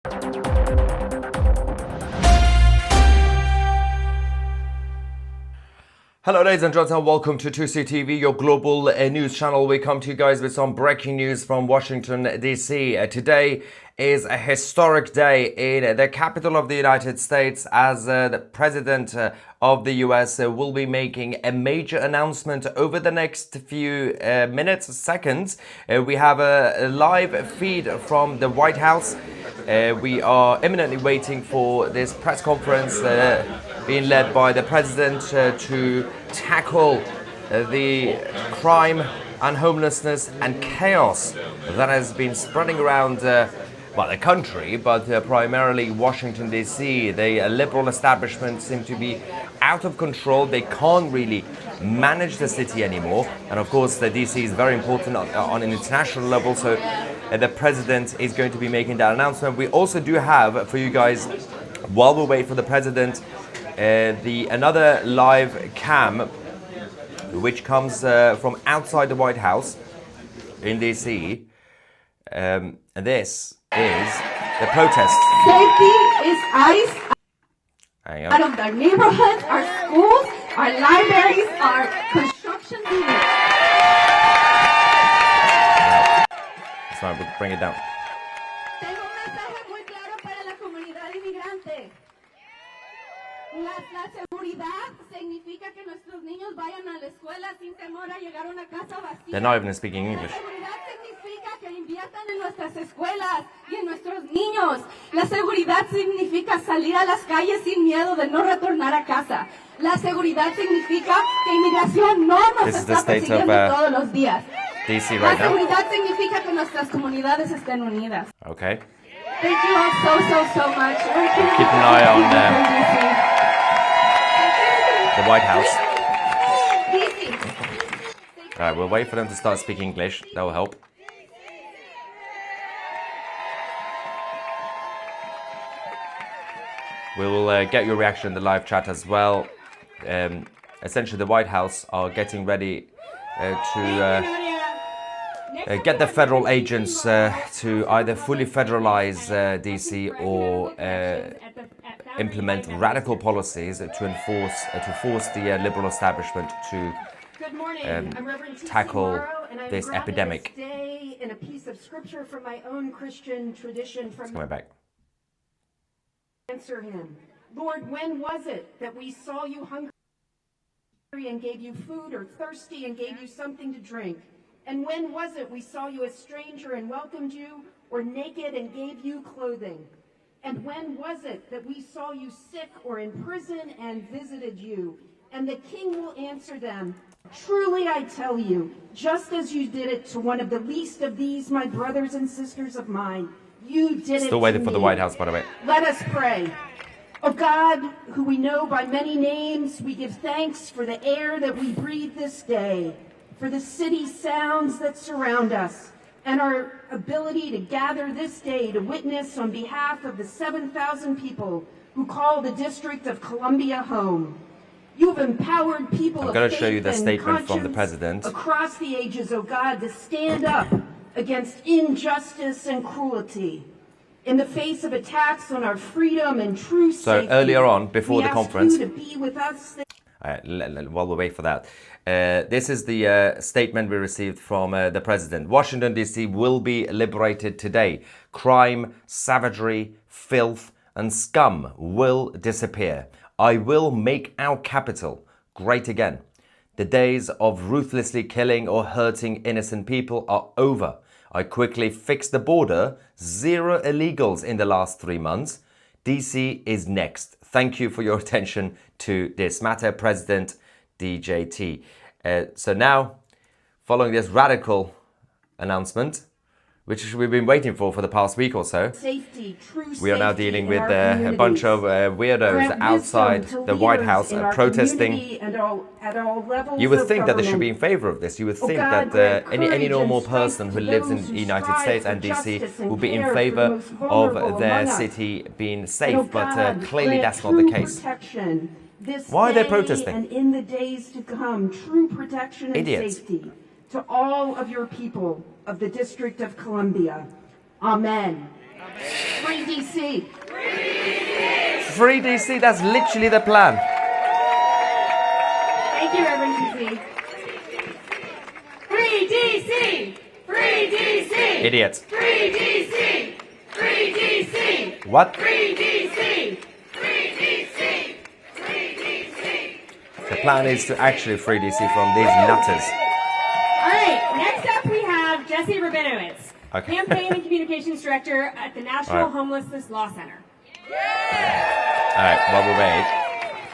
Hello ladies and gentlemen, welcome to 2C TV, your global news channel. We come to you guys with some breaking news from Washington DC. Today is a historic day in the capital of the United States as the president of the US will be making a major announcement over the next few seconds. We have a live feed from the White House. We are imminently waiting for this press conference being led by the president to tackle the crime and homelessness and chaos that has been spreading around the country, but primarily Washington DC. The liberal establishment seem to be out of control. They can't really manage the city anymore, and of course the DC is very important on an international level, so the president is going to be making that announcement. We also do have for you guys, while we wait for the president, another live cam which comes from outside the White House in DC, and this is the protest. Safety is out of our neighborhoods, our schools, our libraries, our construction units. That's right, we'll bring it down. Tengo un mensaje muy claro para la comunidad inmigrante. La seguridad significa que nuestros niños vayan a la escuela sin temor a llegar a una casa vacía. They're not even speaking English. La seguridad significa que inviertan en nuestras escuelas y en nuestros niños. La seguridad significa salir a las calles sin miedo de no retornar a casa. La seguridad significa que inmigración no nos está persiguiendo todos los días. DC La right now. seguridad significa que nuestras comunidades estén unidas. Okay. Thank you all so much. Keep an eye on the White House. Alright, we'll wait for them to start speaking English. That will help. We will get your reaction in the live chat as well. Essentially, the White House are getting ready to get the federal agents to either fully federalize DC or implement radical policies to force the liberal establishment to tackle this epidemic. In a piece of scripture from my own Christian tradition from Coming back. Answer him. Lord, when was it that we saw you hungry and gave you food, or thirsty and gave you something to drink? And when was it we saw you a stranger and welcomed you, or naked and gave you clothing? And when was it that we saw you sick or in prison and visited you? And the king will answer them, truly I tell you, just as you did it to one of the least of these, my brothers and sisters of mine, you did it to me. Still waiting for the White House, by the way. Let us pray. O God, who we know by many names, we give thanks for the air that we breathe this day, for the city sounds that surround us, and our ability to gather this day to witness on behalf of the 7,000 people who call the District of Columbia home. You have empowered people I'm of going to faith show you the and statement from the conscience president across the ages, O God, to stand up against injustice and cruelty. In the face of attacks on our freedom and true safety, so earlier on, before the conference, you to be with us. While we wait for that, this is the statement we received from the president. Washington, D.C. will be liberated today. Crime, savagery, filth, and scum will disappear. I will make our capital great again. The days of ruthlessly killing or hurting innocent people are over. I quickly fixed the border. 0 illegals in the last 3 months. DC is next. Thank you for your attention to this matter, President DJT. So now, following this radical announcement, which we've been waiting for the past week or so, we are now dealing with a bunch of weirdos outside the White House protesting. You would think that they should be in favor of this. You would think that any normal person who lives in the United States and DC would be in favor of their city being safe, but clearly that's not the case. Why are they protesting? And in the days to come, true protection and Idiots. safety to all of your people of the District of Columbia. Amen. Free DC. Free DC, that's literally the plan. Thank you, Reverend DC. Free DC. Free DC. Idiots. Free DC. Free DC. What? Free DC. Free DC. Free DC. The plan is to actually free DC from these nutters. All right, next up we have Jesse Rabinowitz, Okay. Campaign and Communications Director at the National All right. Homelessness Law Center. All right, while we wait,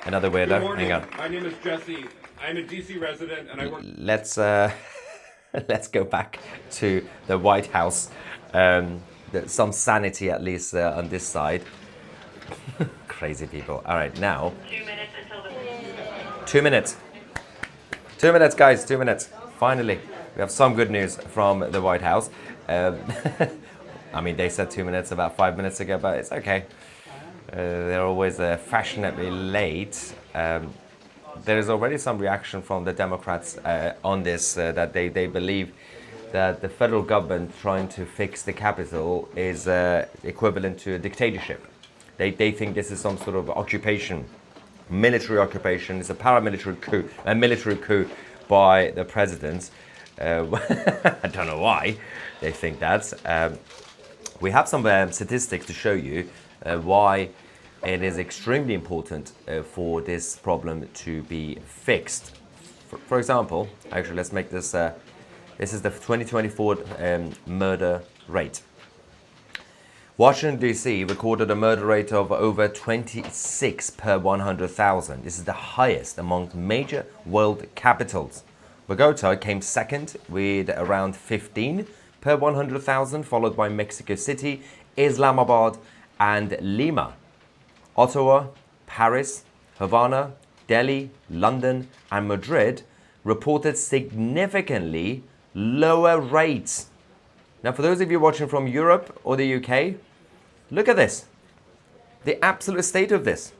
another Good weirdo. morning. Hang on. My name is Jesse. I'm a DC resident and I work. Let's let's go back to the White House. Some sanity at least on this side. Crazy people. All right, now. 2 minutes until the... 2 minutes. 2 minutes, guys. 2 minutes. Finally, we have some good news from the White House. I mean, they said 2 minutes about 5 minutes ago, but it's okay. They're always fashionably late. There is already some reaction from the Democrats on this, that they believe that the federal government trying to fix the Capitol is equivalent to a dictatorship. They think this is some sort of occupation, military occupation. It's a paramilitary coup, a military coup by the president. I don't know why they think that. We have some statistics to show you why it is extremely important for this problem to be fixed. For example, actually, let's make this. This is the 2024 murder rate. Washington, D.C. recorded a murder rate of over 26 per 100,000. This is the highest among major world capitals. Bogota came second with around 15 per 100,000, followed by Mexico City, Islamabad, and Lima. Ottawa, Paris, Havana, Delhi, London, and Madrid reported significantly lower rates. Now, for those of you watching from Europe or the UK, look at this. The absolute state of this.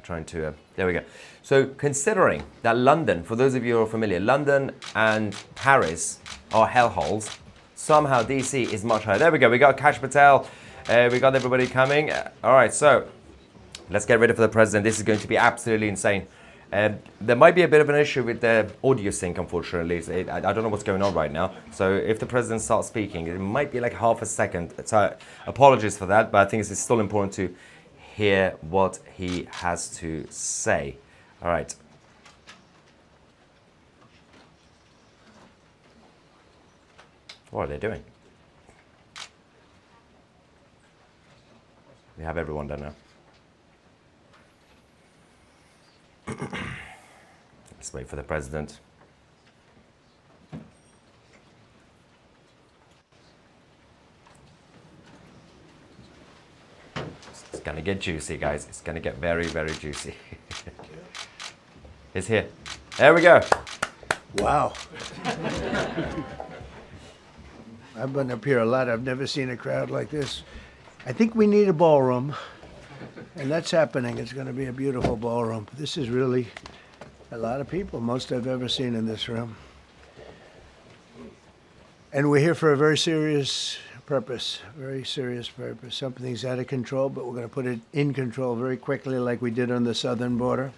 Trying to, there we go. So considering that London, for those of you who are familiar, London and Paris are hellholes, somehow DC is much higher. There we go, we got Kash Patel, we got everybody coming. All right, so let's get ready for the president. This is going to be absolutely insane. There might be a bit of an issue with the audio sync, unfortunately. I don't know what's going on right now. So if the president starts speaking, it might be like half a second. So apologies for that, but I think it's still important to hear what he has to say. All right. What are they doing? We have everyone done now. Let's wait for the president. It's gonna get juicy, guys. It's gonna get very, very juicy. It's here. There we go. Wow. I've been up here a lot. I've never seen a crowd like this. I think we need a ballroom, and that's happening. It's going to be a beautiful ballroom. This is really a lot of people, most I've ever seen in this room. And we're here for a very serious purpose, very serious purpose. Something's out of control, but we're going to put it in control very quickly like we did on the southern border.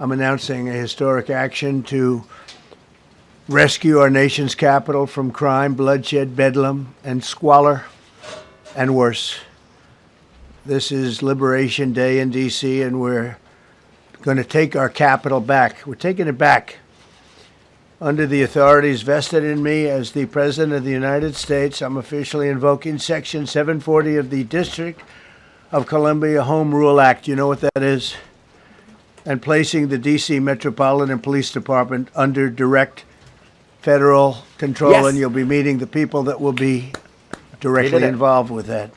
I'm announcing a historic action to rescue our nation's capital from crime, bloodshed, bedlam, and squalor, and worse. This is Liberation Day in D.C., and we're going to take our capital back. We're taking it back. Under the authorities vested in me as the President of the United States, I'm officially invoking Section 740 of the District of Columbia Home Rule Act. You know what that is? And placing the D.C. Metropolitan Police Department under direct federal control, Yes. and you'll be meeting the people that will be directly it. involved with that.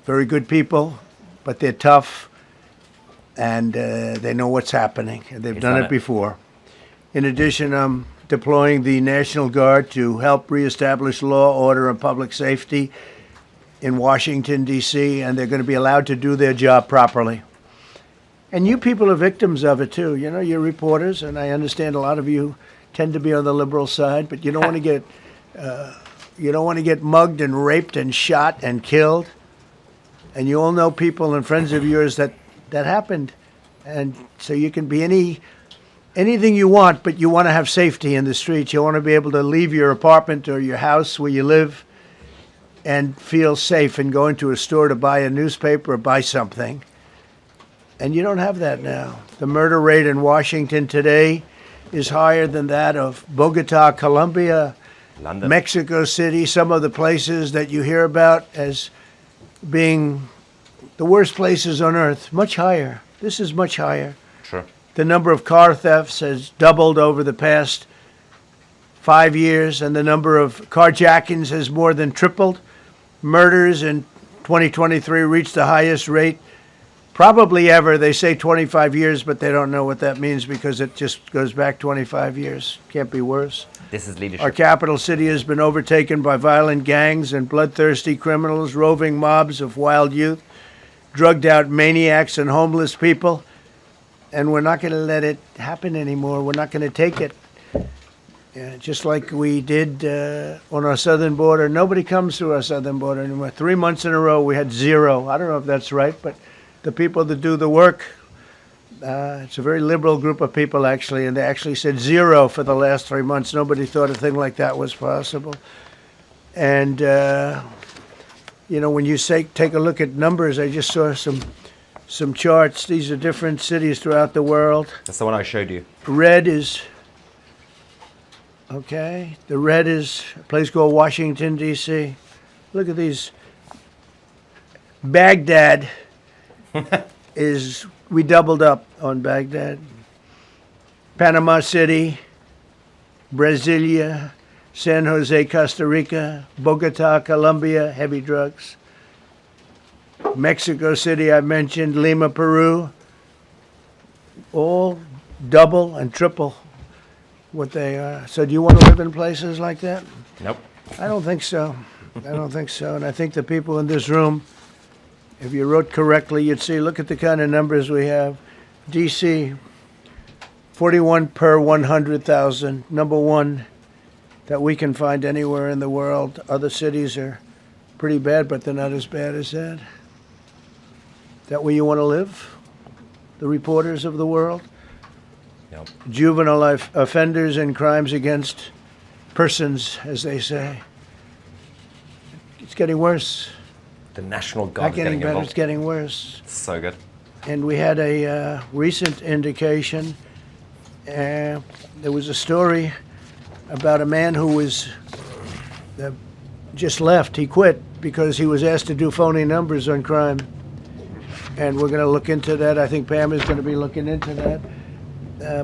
Very good people, but they're tough, and they know what's happening, and they've done it before. In addition, I'm deploying the National Guard to help reestablish law, order, and public safety in Washington, D.C., and they're going to be allowed to do their job properly. And you people are victims of it, too. You know, you're reporters, and I understand a lot of you tend to be on the liberal side, but you don't want to get mugged and raped and shot and killed. And you all know people and friends of yours that happened. And so you can be anything you want, but you want to have safety in the streets. You want to be able to leave your apartment or your house where you live and feel safe and go into a store to buy a newspaper or buy something. And you don't have that now. The murder rate in Washington today is higher than that of Bogota, Colombia, London, Mexico City, some of the places that you hear about as being the worst places on earth. Much higher. This is much higher. True. The number of car thefts has doubled over the past 5 years, and the number of carjackings has more than tripled. Murders in 2023 reached the highest rate probably ever. They say 25 years, but they don't know what that means because it just goes back 25 years. Can't be worse. This is leadership. Our capital city has been overtaken by violent gangs and bloodthirsty criminals, roving mobs of wild youth, drugged out maniacs and homeless people. And we're not going to let it happen anymore. We're not going to take it. Just like we did on our southern border. Nobody comes through our southern border anymore. 3 months in a row, we had zero. I don't know if that's right, but the people that do the work, it's a very liberal group of people, actually, and they actually said zero for the last 3 months. Nobody thought a thing like that was possible. And, when you take a look at numbers, I just saw some charts. These are different cities throughout the world. That's the one I showed you. Red is... Okay, the red is a place called Washington, D.C. Look at these. Baghdad we doubled up on Baghdad. Panama City, Brasilia, San Jose, Costa Rica, Bogota, Colombia, heavy drugs. Mexico City, I mentioned, Lima, Peru, all double and triple what they are. So do you want to live in places like that? Nope. I don't think so. I don't think so. And I think the people in this room, if you wrote correctly, you'd see, look at the kind of numbers we have. D.C., 41 per 100,000, number one that we can find anywhere in the world. Other cities are pretty bad, but they're not as bad as that. Is that where you want to live? The reporters of the world? Nope. Juvenile offenders and crimes against persons, as they say. It's getting worse. The National Guard Not is getting getting better, involved. it's getting worse. So good. And we had a recent indication. There was a story about a man who was just left. He quit because he was asked to do phony numbers on crime. And we're going to look into that. I think Pam is going to be looking into that.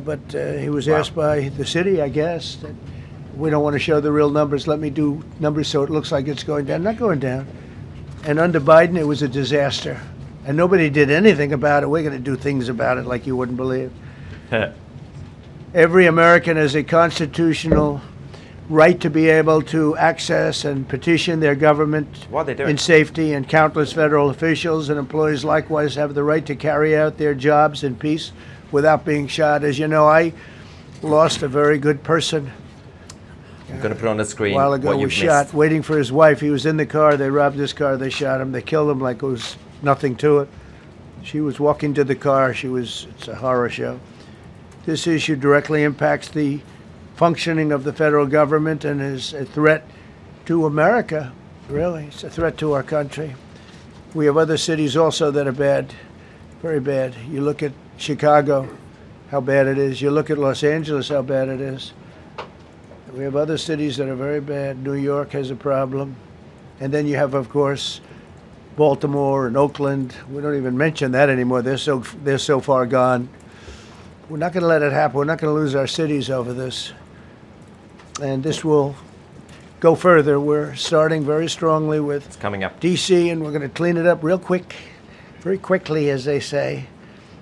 But he was asked by the city, I guess, that we don't want to show the real numbers. Let me do numbers so it looks like it's going down. Not going down. And under Biden, it was a disaster. And nobody did anything about it. We're going to do things about it like you wouldn't believe. Every American has a constitutional right to be able to access and petition their government What are they doing? in safety, and countless federal officials and employees likewise have the right to carry out their jobs in peace without being shot. As you know, I lost a very good person I'm going to put on the screen a while ago. what Was you've shot missed. waiting for his wife. He was in the car. They robbed his car. They shot him. They killed him like it was nothing to it. She was walking to the car. It's a horror show. This issue directly impacts the functioning of the federal government and is a threat to America, really. It's a threat to our country. We have other cities also that are bad, very bad. You look at Chicago, how bad it is. You look at Los Angeles, how bad it is. We have other cities that are very bad. New York has a problem. And then you have, of course, Baltimore and Oakland. We don't even mention that anymore. They're so far gone. We're not going to let it happen. We're not going to lose our cities over this. And this will go further. We're starting very strongly with It's coming up. D.C., and we're going to clean it up real quick, very quickly, as they say.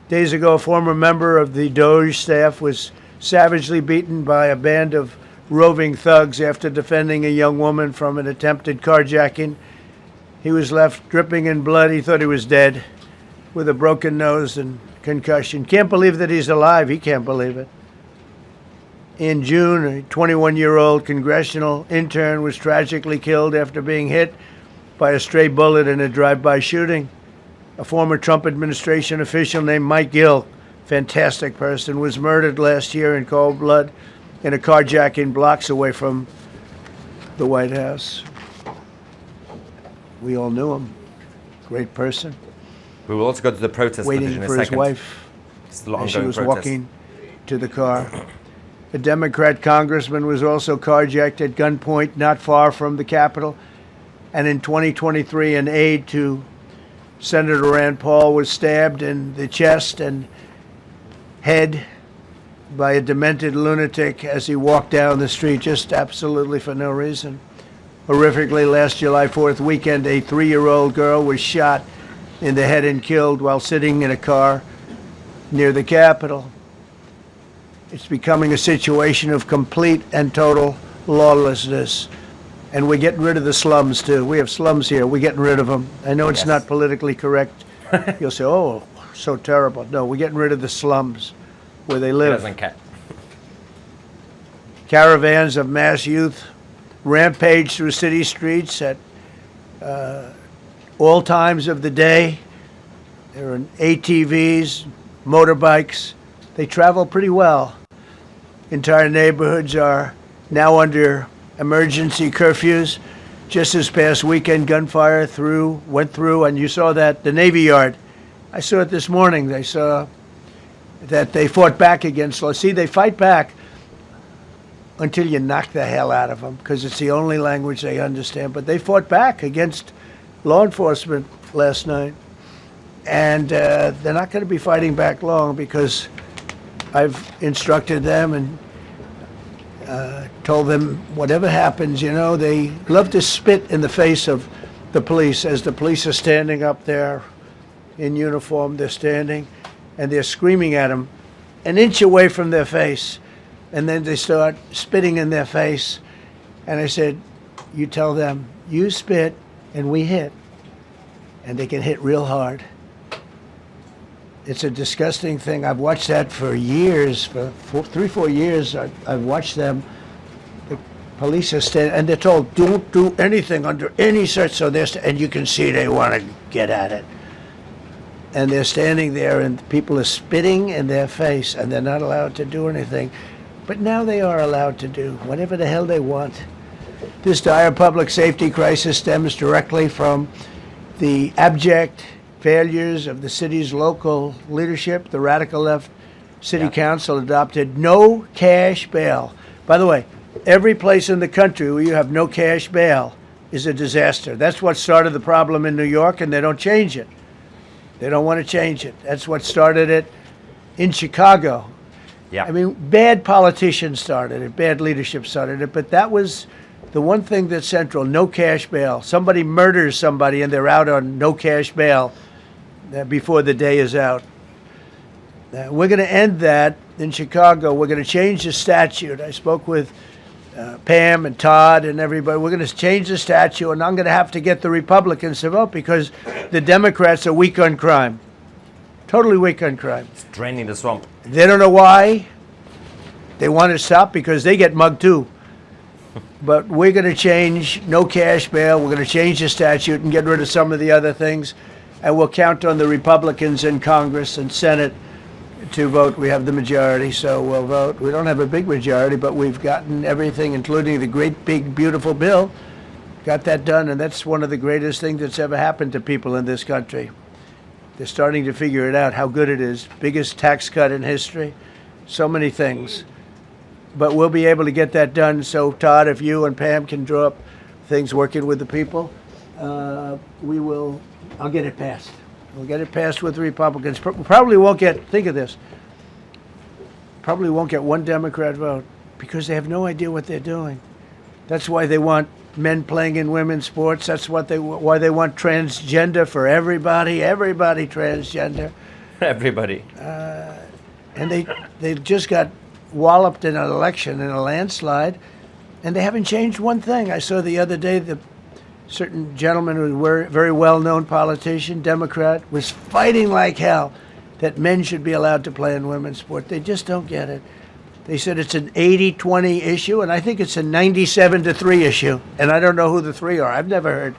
Days ago, a former member of the Doge staff was savagely beaten by a band of roving thugs after defending a young woman from an attempted carjacking. He was left dripping in blood. He thought he was dead, with a broken nose and concussion. Can't believe that he's alive. He can't believe it. In June, a 21-year-old congressional intern was tragically killed after being hit by a stray bullet in a drive-by shooting. A former Trump administration official named Mike Gill, fantastic person, was murdered last year in cold blood in a carjacking blocks away from the White House. We all knew him. Great person. We will also go to the protest Waiting footage in a for his second. wife It's the as she ongoing was protest. walking to the car. A Democrat congressman was also carjacked at gunpoint not far from the Capitol. And in 2023, an aide to Senator Rand Paul was stabbed in the chest and head by a demented lunatic as he walked down the street, just absolutely for no reason. Horrifically, last July 4th weekend, a 3-year-old girl was shot in the head and killed while sitting in a car near the Capitol. It's becoming a situation of complete and total lawlessness. And we're getting rid of the slums, too. We have slums here. We're getting rid of them. I know it's Yes. not politically correct. You'll say, oh, so terrible. No, we're getting rid of the slums where they He live. doesn't care. Caravans of mass youth rampage through city streets at all times of the day. There are ATVs, motorbikes. They travel pretty well. Entire neighborhoods are now under emergency curfews. Just this past weekend, gunfire went through, and you saw that, the Navy Yard. I saw it this morning. They saw that they fought back against law. See, they fight back until you knock the hell out of them, because it's the only language they understand. But they fought back against law enforcement last night. And they're not going to be fighting back long, because I've instructed them and told them whatever happens, they love to spit in the face of the police as the police are standing up there in uniform. They're standing and they're screaming at them an inch away from their face. And then they start spitting in their face. And I said, you tell them, you spit and we hit. And they can hit real hard. It's a disgusting thing. I've watched that for years, for 3-4 years. I've watched them. The police are standing, and they're told, don't do anything under any search. So and you can see they want to get at it. And they're standing there, and people are spitting in their face, and they're not allowed to do anything. But now they are allowed to do whatever the hell they want. This dire public safety crisis stems directly from the abject failures of the city's local leadership. The radical left city council adopted no cash bail. By the way, every place in the country where you have no cash bail is a disaster. That's what started the problem in New York, and they don't change it. They don't want to change it. That's what started it in Chicago. Yeah. I mean, bad politicians started it, bad leadership started it, but that was the one thing that's central, no cash bail. Somebody murders somebody and they're out on no cash bail before the day is out. We're going to end that in Chicago. We're going to change the statute. I spoke with Pam and Todd and everybody. We're going to change the statute, and I'm going to have to get the Republicans to vote because the Democrats are weak on crime. Totally weak on crime. It's draining the swamp. They don't know why. They want to stop because they get mugged too. But we're going to change no cash bail. We're going to change the statute and get rid of some of the other things. And we'll count on the Republicans in Congress and Senate to vote. We have the majority, so we'll vote. We don't have a big majority, but we've gotten everything, including the great, big, beautiful bill. Got that done, and that's one of the greatest things that's ever happened to people in this country. They're starting to figure it out, how good it is. Biggest tax cut in history. So many things. But we'll be able to get that done. So, Todd, if you and Pam can draw up things working with the people, I'll get it passed. We'll get it passed with the Republicans. Probably won't get, think of this, probably won't get one Democrat vote because they have no idea what they're doing. That's why they want men playing in women's sports. That's why they want transgender for everybody transgender. Everybody. And they just got walloped in an election, in a landslide, and they haven't changed one thing. I saw the other day the certain gentleman who was a very well-known politician, Democrat, was fighting like hell that men should be allowed to play in women's sport. They just don't get it. They said it's an 80-20 issue, and I think it's a 97-3 issue. And I don't know who the three are. I've never heard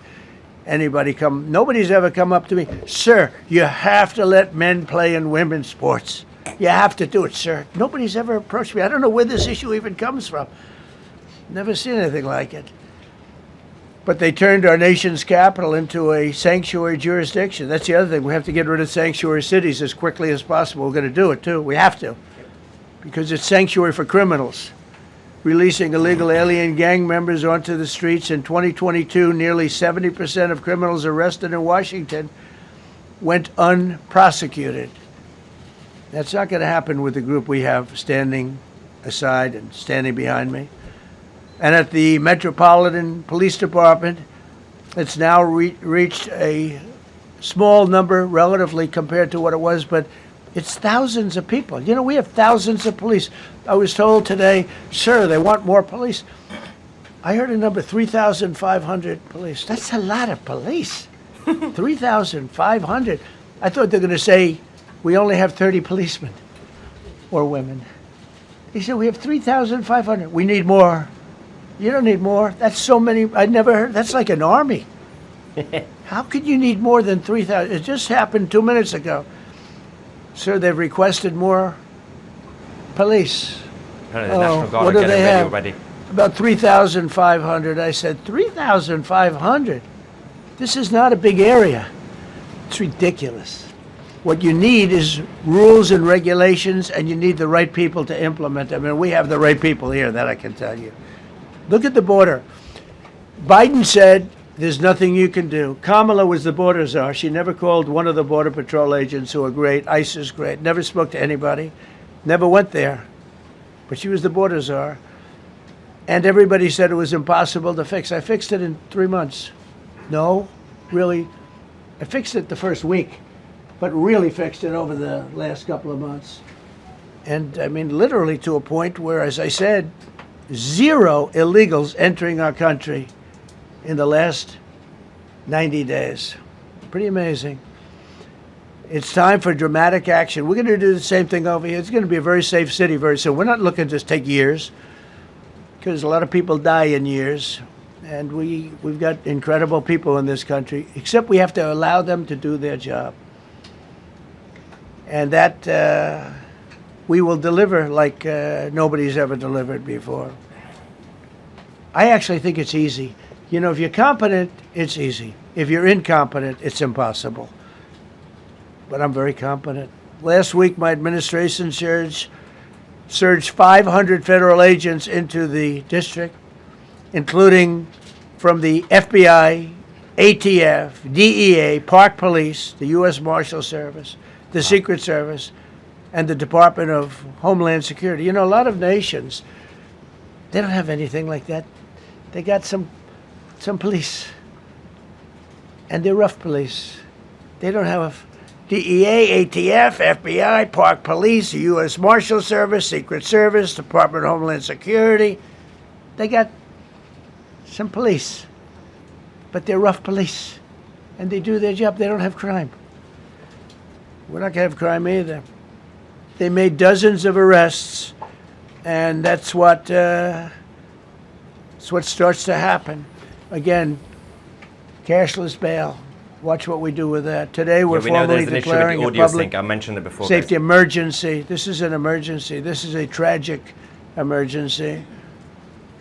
anybody nobody's ever come up to me, sir, you have to let men play in women's sports. You have to do it, sir. Nobody's ever approached me. I don't know where this issue even comes from. Never seen anything like it. But they turned our nation's capital into a sanctuary jurisdiction. That's the other thing. We have to get rid of sanctuary cities as quickly as possible. We're going to do it, too. We have to. Because it's sanctuary for criminals. Releasing illegal alien gang members onto the streets in 2022, nearly 70% of criminals arrested in Washington went unprosecuted. That's not going to happen with the group we have standing aside and standing behind me. And at the Metropolitan Police Department, it's now reached a small number relatively compared to what it was, but it's thousands of people. You know, we have thousands of police. I was told today, sir, they want more police. I heard a number, 3,500 police. That's a lot of police. 3,500. I thought they were going to say, we only have 30 policemen or women. He said, we have 3,500. We need more. You don't need more. That's so many. I never heard. That's like an army. How could you need more than 3,000? It just happened 2 minutes ago. Sir, they've requested more police. Apparently the National Guard what are do getting they ready have? already. About 3,500. I said, 3,500? This is not a big area. It's ridiculous. What you need is rules and regulations, and you need the right people to implement them. And we have the right people here, that I can tell you. Look at the border. Biden said, there's nothing you can do. Kamala was the border czar. She never called one of the Border Patrol agents who are great. ICE is great. Never spoke to anybody. Never went there. But she was the border czar. And everybody said it was impossible to fix. I fixed it in 3 months. No, really. I fixed it the first week, but really fixed it over the last couple of months. And I mean, literally to a point where, as I said, 0 illegals entering our country in the last 90 days. Pretty amazing. It's time for dramatic action. We're going to do the same thing over here. It's going to be a very safe city very soon. We're not looking to take years, because a lot of people die in years. And we've got incredible people in this country, except we have to allow them to do their job. And that we will deliver like nobody's ever delivered before. I actually think it's easy. You know, if you're competent, it's easy. If you're incompetent, it's impossible. But I'm very competent. Last week, my administration surged 500 federal agents into the district, including from the FBI, ATF, DEA, Park Police, the U.S. Marshal Service, the Secret Service, and the Department of Homeland Security. You know, a lot of nations, they don't have anything like that. They got some police, and they're rough police. They don't have DEA, ATF, FBI, Park Police, the U.S. Marshal Service, Secret Service, Department of Homeland Security. They got some police, but they're rough police, and they do their job. They don't have crime. We're not going to have crime either. They made dozens of arrests, and that's what starts to happen. Again, cashless bail. Watch what we do with that. Today we're We know formally there's an issue with declaring the a audio public sync. I mentioned it before. safety guys. emergency. This is an emergency. This is a tragic emergency.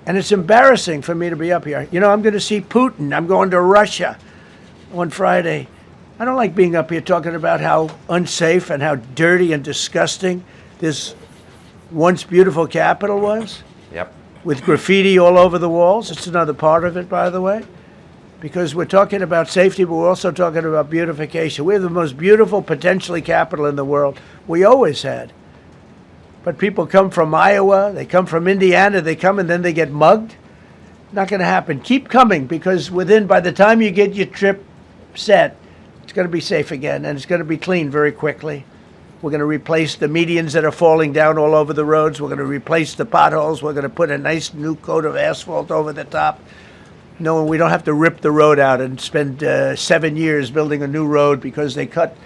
And it's embarrassing for me to be up here. You know, I'm going to see Putin. I'm going to Russia on Friday. I don't like being up here talking about how unsafe and how dirty and disgusting this once beautiful capital was. Yep. With graffiti all over the walls. It's another part of it, by the way, because we're talking about safety, but we're also talking about beautification. We have the most beautiful, potentially, capital in the world. We always had. But people come from Iowa, they come from Indiana, they come and then they get mugged. Not going to happen. Keep coming, because by the time you get your trip set, it's going to be safe again, and it's going to be clean very quickly. We're going to replace the medians that are falling down all over the roads. We're going to replace the potholes. We're going to put a nice new coat of asphalt over the top. No, we don't have to rip the road out and spend 7 years building a new road because they cut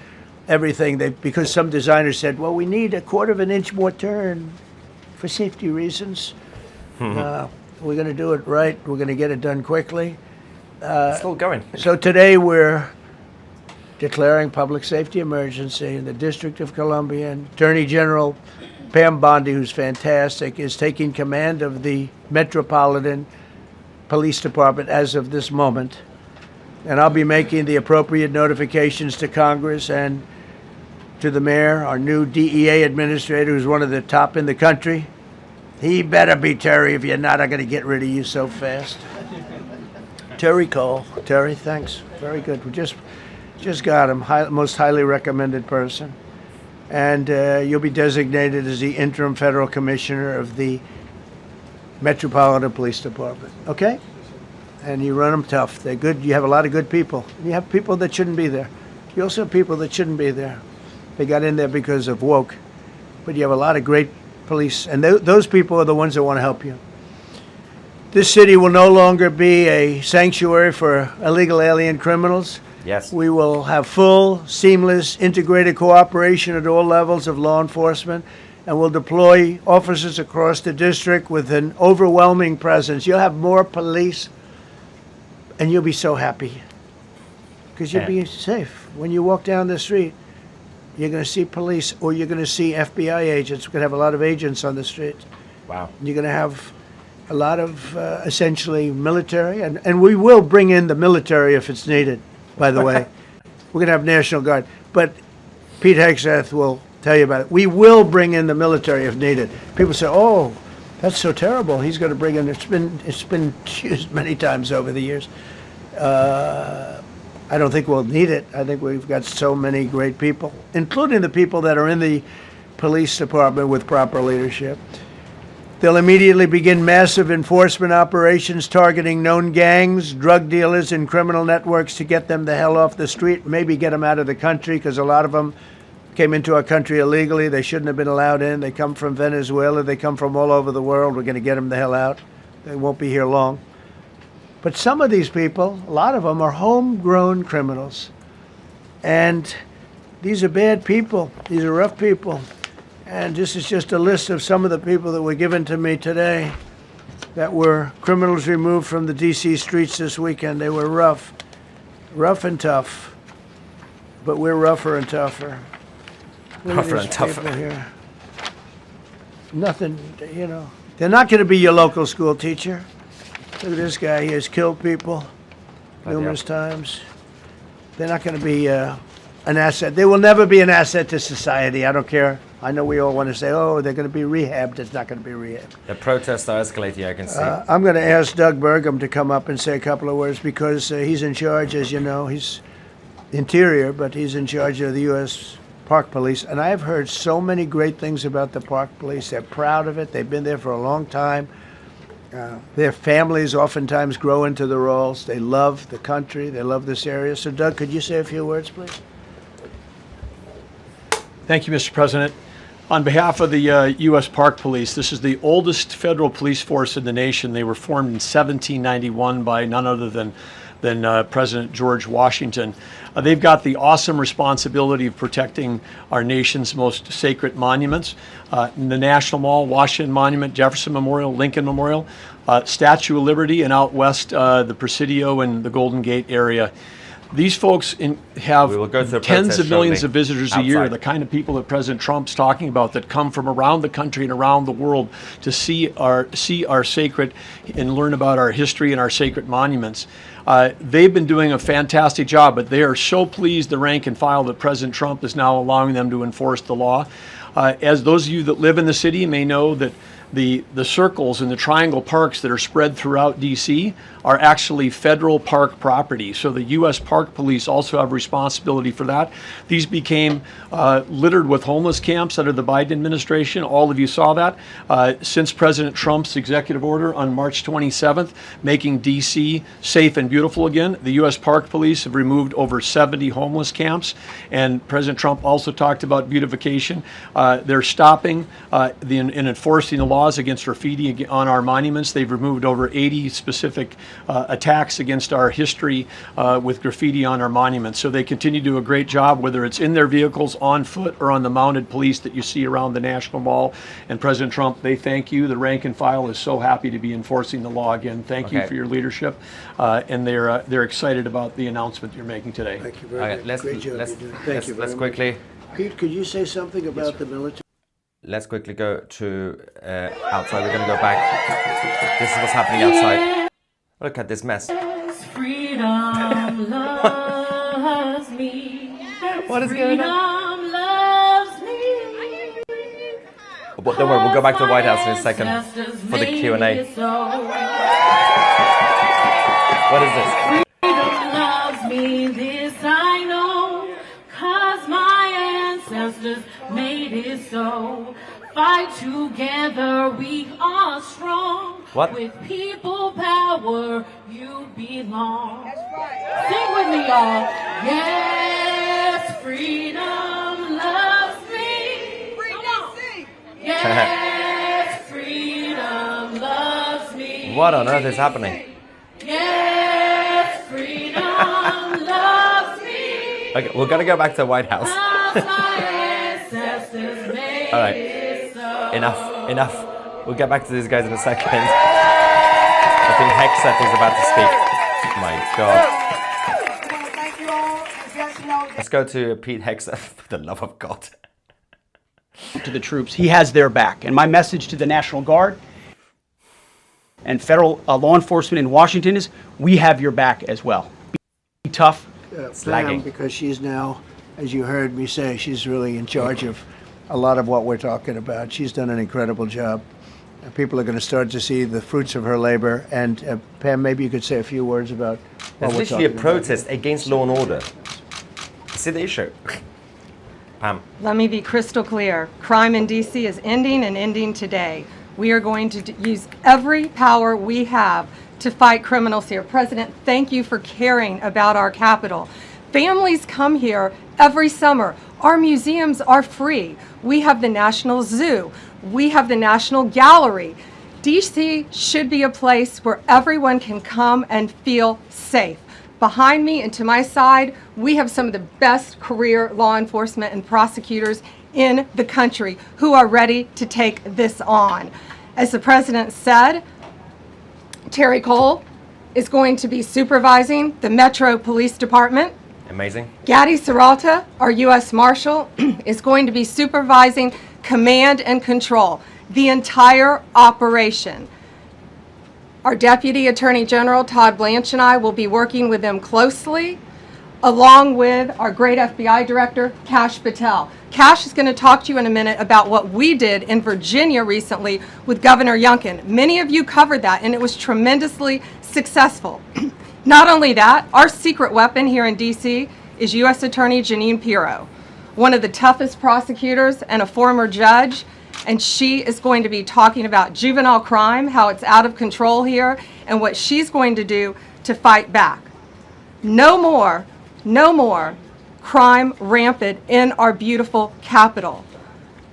everything. Because some designers said, well, we need a 1/4 of an inch more turn. for safety reasons. We're going to do it right. We're going to get it done quickly. Still going. So today we're declaring public safety emergency in the District of Columbia. And Attorney General Pam Bondi, who's fantastic, is taking command of the Metropolitan Police Department as of this moment. And I'll be making the appropriate notifications to Congress and to the mayor, our new DEA administrator, who's one of the top in the country. He better be Terry. If you're not, I'm going to get rid of you so fast. Terry Cole. Terry, thanks. Very good. We just got him. Most highly recommended person. And you'll be designated as the interim federal commissioner of the Metropolitan Police Department. Okay? And you run them tough. They're good. You have a lot of good people. You have people that shouldn't be there. You also have people that shouldn't be there. They got in there because of woke. But you have a lot of great police. And those people are the ones that want to help you. This city will no longer be a sanctuary for illegal alien criminals. Yes. We will have full, seamless, integrated cooperation at all levels of law enforcement, and we'll deploy officers across the district with an overwhelming presence. You'll have more police, and you'll be so happy because you'll be safe. When you walk down the street, you're going to see police, or you're going to see FBI agents. We're going to have a lot of agents on the street. Wow. You're going to have a lot of essentially military, and we will bring in the military if it's needed, by the way. We're going to have National Guard. But Pete Hegseth will tell you about it. We will bring in the military if needed. People say, oh, that's so terrible. He's going to bring in, it's been used many times over the years. I don't think we'll need it. I think we've got so many great people, including the people that are in the police department with proper leadership. They'll immediately begin massive enforcement operations targeting known gangs, drug dealers, and criminal networks to get them the hell off the street, maybe get them out of the country, because a lot of them came into our country illegally. They shouldn't have been allowed in. They come from Venezuela. They come from all over the world. We're going to get them the hell out. They won't be here long. But some of these people, a lot of them, are homegrown criminals. And these are bad people. These are rough people. And this is just a list of some of the people that were given to me today that were criminals removed from the D.C. streets this weekend. They were rough and tough. But we're rougher and tougher. Look at Rougher these and tougher. people here. Nothing, you know. They're not going to be your local school teacher. Look at this guy. He has killed people numerous times. They're not going to be an asset. They will never be an asset to society. I don't care. I know we all want to say, oh, they're going to be rehabbed. It's not going to be rehabbed. The protests are escalating, I can see. I'm going to ask Doug Burgum to come up and say a couple of words because he's in charge, as you know. He's Interior, but he's in charge of the U.S. Park Police. And I've heard so many great things about the Park Police. They're proud of it. They've been there for a long time. Their families oftentimes grow into the roles. They love the country. They love this area. So, Doug, could you say a few words, please? Thank you, Mr. President. On behalf of the U.S. Park Police, this is the oldest federal police force in the nation. They were formed in 1791 by none other than President George Washington. They've got the awesome responsibility of protecting our nation's most sacred monuments. In the National Mall, Washington Monument, Jefferson Memorial, Lincoln Memorial, Statue of Liberty, and out west, the Presidio and the Golden Gate area. These folks have tens of millions of visitors a year, the kind of people that President Trump's talking about that come from around the country and around the world to see our sacred and learn about our history and our sacred monuments. They've been doing a fantastic job, but they are so pleased, the rank and file, that President Trump is now allowing them to enforce the law. As those of you that live in the city may know, that the circles and the triangle parks that are spread throughout D.C. are actually federal park property. So the U.S. Park Police also have responsibility for that. These became littered with homeless camps under the Biden administration. All of you saw that. Since President Trump's executive order on March 27th, making D.C. safe and beautiful again, the U.S. Park Police have removed over 70 homeless camps. And President Trump also talked about beautification. They're stopping and enforcing the law laws against graffiti on our monuments. They've removed over 80 specific attacks against our history with graffiti on our monuments. So they continue to do a great job, whether it's in their vehicles, on foot, or on the mounted police that you see around the National Mall. And President Trump, they thank you. The rank and file is so happy to be enforcing the law again. Thank you for your leadership, and they're excited about the announcement you're making today. Thank you very much. Great job you're doing. Thank you very let's much. quickly. Pete, could you say something about the military? Let's quickly go to outside. We're going to go back. This is what's happening outside. Look at this mess. Freedom loves me. What is going on? Freedom loves me. But don't worry, we'll go back to the White House in a second for the Q&A. What is this? Freedom loves me, this I know, 'cause my ancestors made it so. Fight together, we are strong. What? With people power, you belong. Sing with me, y'all. Yes, freedom loves me. Yes, freedom loves me. What on earth is happening? Yes, freedom loves me. Okay, we're going to go back to the White House. All right. Enough. We'll get back to these guys in a second. I think Hexeth is about to speak. My God. Let's go to Pete Hexeth, for the love of God. To the troops, he has their back. And my message to the National Guard and federal law enforcement in Washington is, we have your back as well. Be tough. Pam, because she's now, as you heard me say, she's really in charge of a lot of what we're talking about. She's done an incredible job. People are going to start to see the fruits of her labor. And Pam, maybe you could say a few words about what There's we're literally a talking protest against law and order. See the issue? Pam. Let me be crystal clear. Crime in D.C. is ending and ending today. We are going to use every power we have to fight criminals here. President, thank you for caring about our capital. Families come here every summer. Our museums are free. We have the National Zoo. We have the National Gallery. D.C. should be a place where everyone can come and feel safe. Behind me and to my side, we have some of the best career law enforcement and prosecutors in the country who are ready to take this on. As the president said, Terry Cole is going to be supervising the Metro Police Department. Amazing. Gaddy Serralta, our U.S. Marshal, is going to be supervising command and control, the entire operation. Our Deputy Attorney General, Todd Blanche, and I will be working with them closely, along with our great FBI Director, Kash Patel. Kash is going to talk to you in a minute about what we did in Virginia recently with Governor Youngkin. Many of you covered that, and it was tremendously successful. Not only that, our secret weapon here in D.C. is U.S. Attorney Jeanine Pirro, one of the toughest prosecutors and a former judge, and she is going to be talking about juvenile crime, how it's out of control here, and what she's going to do to fight back. No more crime rampant in our beautiful capital.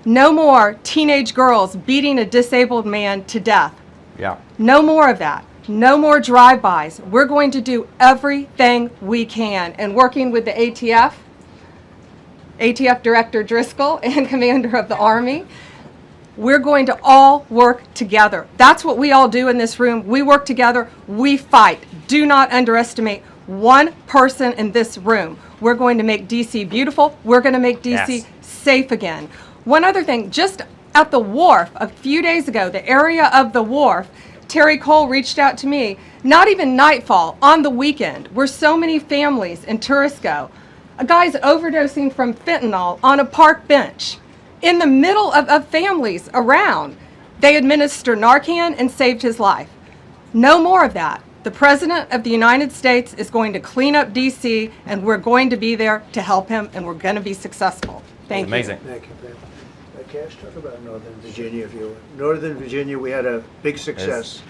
No more teenage girls beating a disabled man to death. Yeah. No more of that. No more drive-bys. We're going to do everything we can. And working with the ATF Director Driscoll and Commander of the Army, we're going to all work together. That's what we all do in this room. We work together. We fight. Do not underestimate one person in this room. We're going to make D.C. beautiful. We're going to make D.C. safe again. One other thing, just at the wharf a few days ago, the area of the wharf, Terry Cole reached out to me, not even nightfall, on the weekend, where so many families and tourists go. A guy's overdosing from fentanyl on a park bench in the middle of families around. They administered Narcan and saved his life. No more of that. The President of the United States is going to clean up D.C., and we're going to be there to help him, and we're going to be successful. Thank you. Amazing. Thank you, Pam. Cash, talk about Northern Virginia, if you will. Northern Virginia, we had a big success.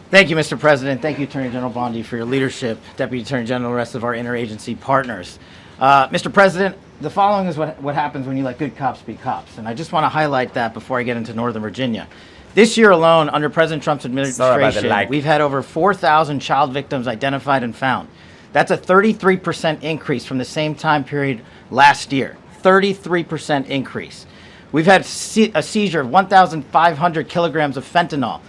Thank you, Mr. President. Thank you, Attorney General Bondi, for your leadership, Deputy Attorney General, and the rest of our interagency partners. Mr. President, the following is what happens when you let good cops be cops, and I just want to highlight that before I get into Northern Virginia. This year alone, under President Trump's Sorry about the administration, lag. we've had over 4,000 child victims identified and found. That's a 33% increase from the same time period last year. 33% increase. We've had a seizure of 1,500 kilograms of fentanyl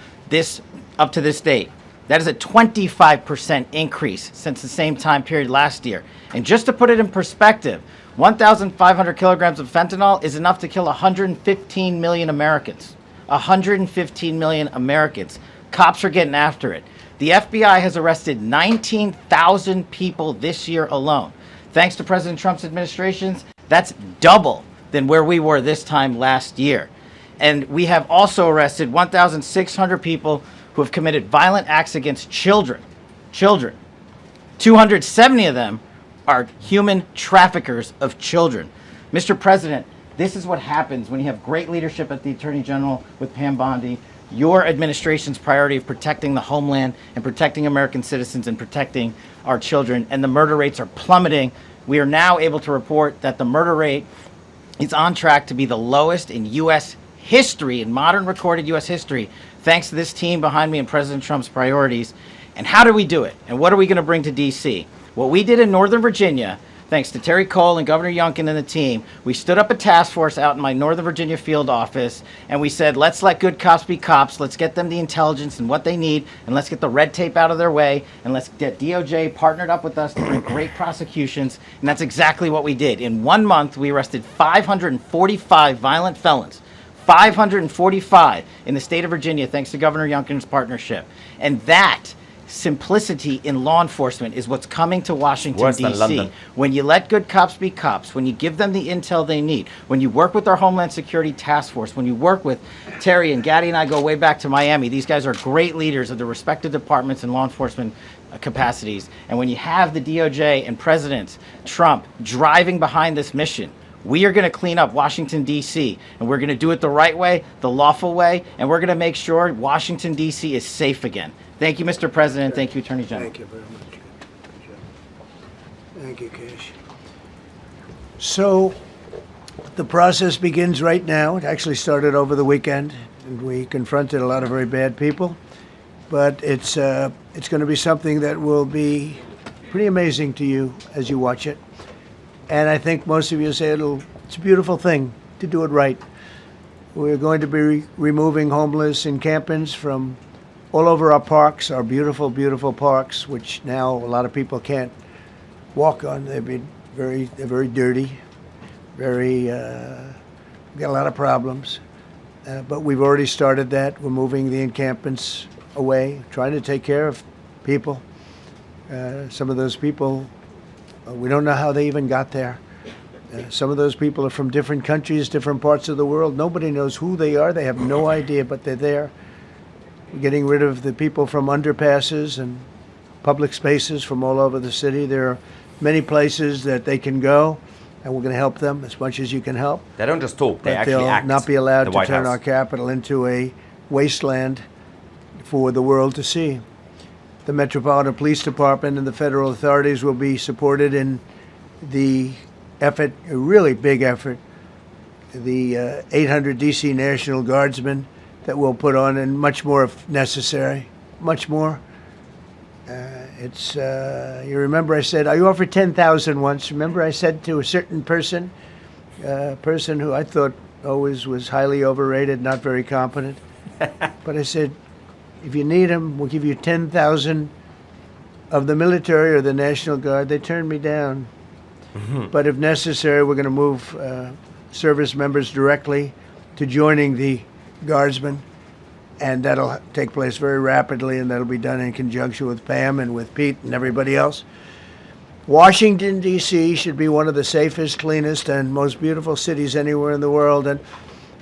up to this date. That is a 25% increase since the same time period last year. And just to put it in perspective, 1,500 kilograms of fentanyl is enough to kill 115 million Americans. 115 million Americans. Cops are getting after it. The FBI has arrested 19,000 people this year alone. Thanks to President Trump's administrations, that's double than where we were this time last year. And we have also arrested 1,600 people who have committed violent acts against children. Children. 270 of them are human traffickers of children. Mr. President, this is what happens when you have great leadership at the Attorney General with Pam Bondi. Your administration's priority of protecting the homeland and protecting American citizens and protecting our children, and the murder rates are plummeting. We are now able to report that the murder rate is on track to be the lowest in U.S. history, in modern recorded U.S. history, thanks to this team behind me and President Trump's priorities. And how do we do it? And what are we going to bring to D.C.? What we did in Northern Virginia, thanks to Terry Cole and Governor Youngkin and the team, we stood up a task force out in my Northern Virginia field office, and we said, let's let good cops be cops, let's get them the intelligence and what they need, and let's get the red tape out of their way, and let's get DOJ partnered up with us to bring great prosecutions, and that's exactly what we did. In 1 month, we arrested 545 violent felons. 545 in the state of Virginia, thanks to Governor Youngkin's partnership. And that simplicity in law enforcement is what's coming to Washington, Worse than D.C. London. When you let good cops be cops, when you give them the intel they need, when you work with our Homeland Security Task Force, when you work with Terry and Gaddy and I go way back to Miami, these guys are great leaders of the respective departments and law enforcement capacities. And when you have the DOJ and President Trump driving behind this mission, we are going to clean up Washington, D.C., and we're going to do it the right way, the lawful way, and we're going to make sure Washington, D.C. is safe again. Thank you, Mr. President. Thank you, Attorney General. Thank you very much. Thank you, Cash. So the process begins right now. It actually started over the weekend, and we confronted a lot of very bad people. But it's going to be something that will be pretty amazing to you as you watch it. And I think most of you say it's a beautiful thing to do it right. We're going to be removing homeless encampments from all over our parks, our beautiful, beautiful parks, which now a lot of people can't walk on. They're very dirty, we got a lot of problems. But we've already started that. We're moving the encampments away, trying to take care of people. Some of those people, we don't know how they even got there. Some of those people are from different countries, different parts of the world. Nobody knows who they are. They have no idea, but they're there. We're getting rid of the people from underpasses and public spaces from all over the city. There are many places that they can go, and we're going to help them as much as you can help. They don't just talk, they But actually they'll act. not be allowed The to White turn House. our capital into a wasteland for the world to see. The Metropolitan Police Department and the federal authorities will be supported in the effort, a really big effort, the 800 D.C. National Guardsmen that we'll put on, and much more if necessary, much more. You remember I said, I offered 10,000 once. Remember I said to a certain person, person who I thought always was highly overrated, not very competent, but I said, if you need them, we'll give you 10,000 of the military or the National Guard. They turned me down. But if necessary, we're going to move service members directly to joining the Guardsmen, and that'll take place very rapidly, and that'll be done in conjunction with Pam and with Pete and everybody else. Washington, D.C. should be one of the safest, cleanest, and most beautiful cities anywhere in the world, and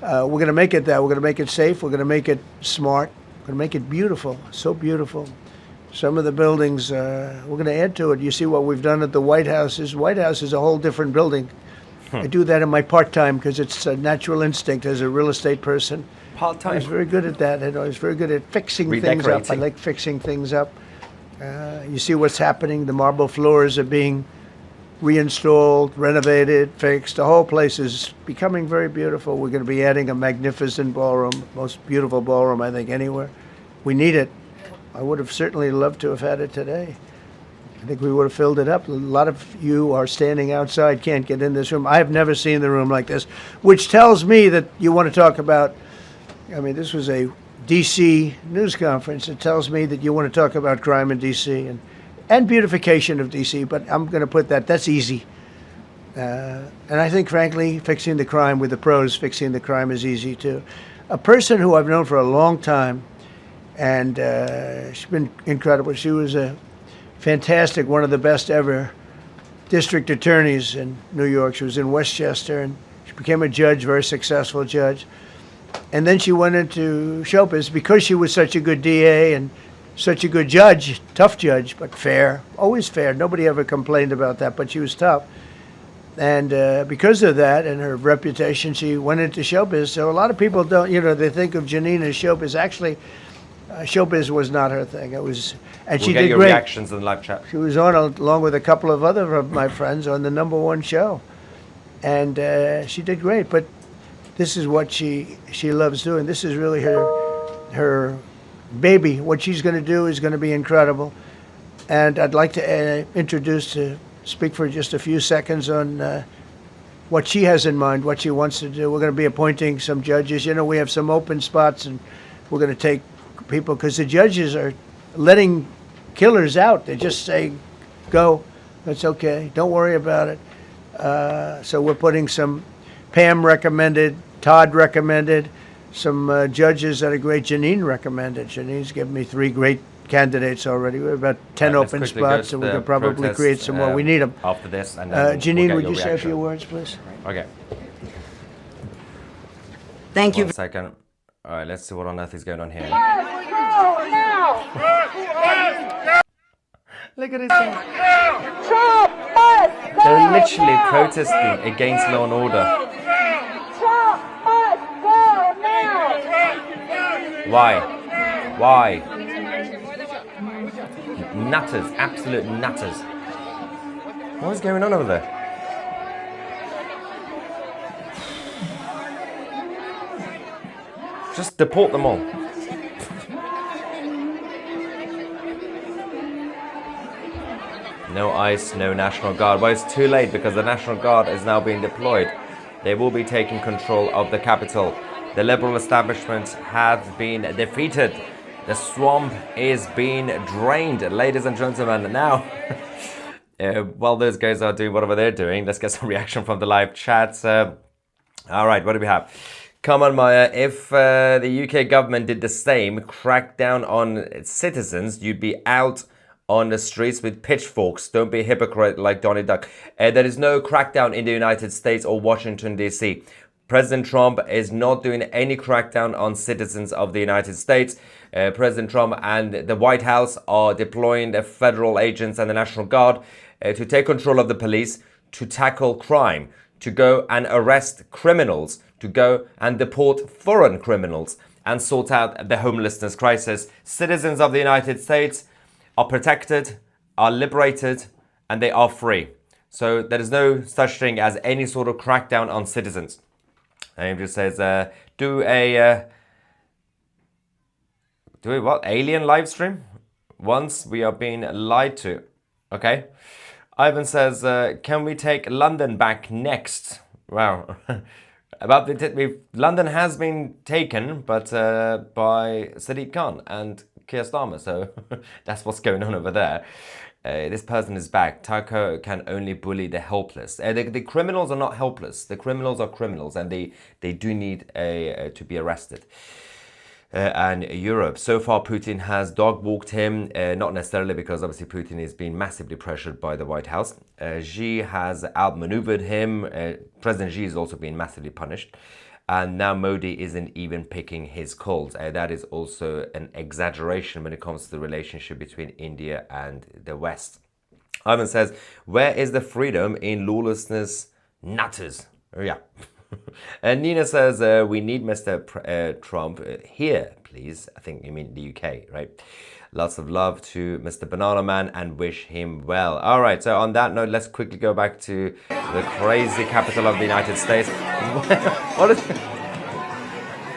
we're going to make it that. We're going to make it safe. We're going to make it smart. We're going to make it beautiful, so beautiful. Some of the buildings, we're going to add to it. You see what we've done at the White House. The White House is a whole different building. I do that in my part-time because it's a natural instinct as a real estate person. Part-time? I was very good at that, and I was very good at fixing things up. I Redecorating. like fixing things up. You see what's happening. The marble floors are being reinstalled, renovated, fixed. The whole place is becoming very beautiful. We're going to be adding a magnificent ballroom, most beautiful ballroom, I think, anywhere. We need it. I would have certainly loved to have had it today. I think we would have filled it up. A lot of you are standing outside, can't get in this room. I have never seen the room like this, which tells me that you want to talk about, I mean, this was a D.C. news conference. It tells me that you want to talk about crime in D.C. and beautification of D.C., but I'm going to put that's easy. And I think, frankly, fixing the crime with the pros, fixing the crime is easy, too. A person who I've known for a long time, and she's been incredible. She was a fantastic, one of the best ever district attorneys in New York. She was in Westchester, and she became a judge, very successful judge. And then she went into showbiz because she was such a good DA and such a good judge, tough judge, but fair, always fair. Nobody ever complained about that, but she was tough. And because of that and her reputation, she went into showbiz. So a lot of people don't, they think of Janine as showbiz. Actually, showbiz was not her thing. It was, and she We'll get did your great. reactions in the live chat. She was on, along with a couple of other of my friends, on the #1 show. And she did great. But this is what she loves doing. This is really her baby. What she's going to do is going to be incredible. And I'd like to speak for just a few seconds on what she has in mind, what she wants to do. We're going to be appointing some judges. We have some open spots, and we're going to take people, because the judges are letting killers out. They just say, go, that's okay, don't worry about it. So we're putting some, Pam recommended, Todd recommended, some judges that are great. Janine recommended. Janine's given me 3 great candidates already. We have about 10 Let's open quickly go spots, to so we the could probably protest, create some more. We need them. after this, and then Janine, we'll get would your you say a reaction. few words, please? Okay. Thank you. 1 second. All right, let's see what on earth is going on here. Look at this. They're literally protesting against law and order. Why? Nutters, absolute nutters. What is going on over there? Just deport them all. No ICE, no National Guard. Well, it's too late because the National Guard is now being deployed. They will be taking control of the capital. The liberal establishment has been defeated. The swamp is being drained, ladies and gentlemen. Now, while those guys are doing whatever they're doing, let's get some reaction from the live chat. All right, what do we have? Come on, Maya. If the UK government did the same, crack down on citizens, you'd be out on the streets with pitchforks. Don't be a hypocrite like Donnie Duck. There is no crackdown in the United States or Washington, D.C. President Trump is not doing any crackdown on citizens of the United States. President Trump and the White House are deploying the federal agents and the National Guard to take control of the police, to tackle crime, to go and arrest criminals, to go and deport foreign criminals, and sort out the homelessness crisis. Citizens of the United States are protected, are liberated, and they are free. So there is no such thing as any sort of crackdown on citizens. And he just says, do a what? Alien live stream? Once we are being lied to. Okay. Ivan says, can we take London back next? Wow. London has been taken, but by Sadiq Khan and Keir Starmer. So that's what's going on over there. This person is back. Taco can only bully the helpless. The criminals are not helpless. The criminals are criminals, and they do need to be arrested. And Europe. So far, Putin has dog-walked him, not necessarily because obviously Putin is being massively pressured by the White House. Xi has outmaneuvered him. President Xi is also being massively punished. And now Modi isn't even picking his calls. That is also an exaggeration when it comes to the relationship between India and the West. Ivan says, where is the freedom in lawlessness nutters? Oh, yeah. And Nina says, we need Mr. Trump here, please. I think you mean the UK, right? Lots of love to Mr. Banana Man and wish him well. All right, so on that note, let's quickly go back to the crazy capital of the United States. What is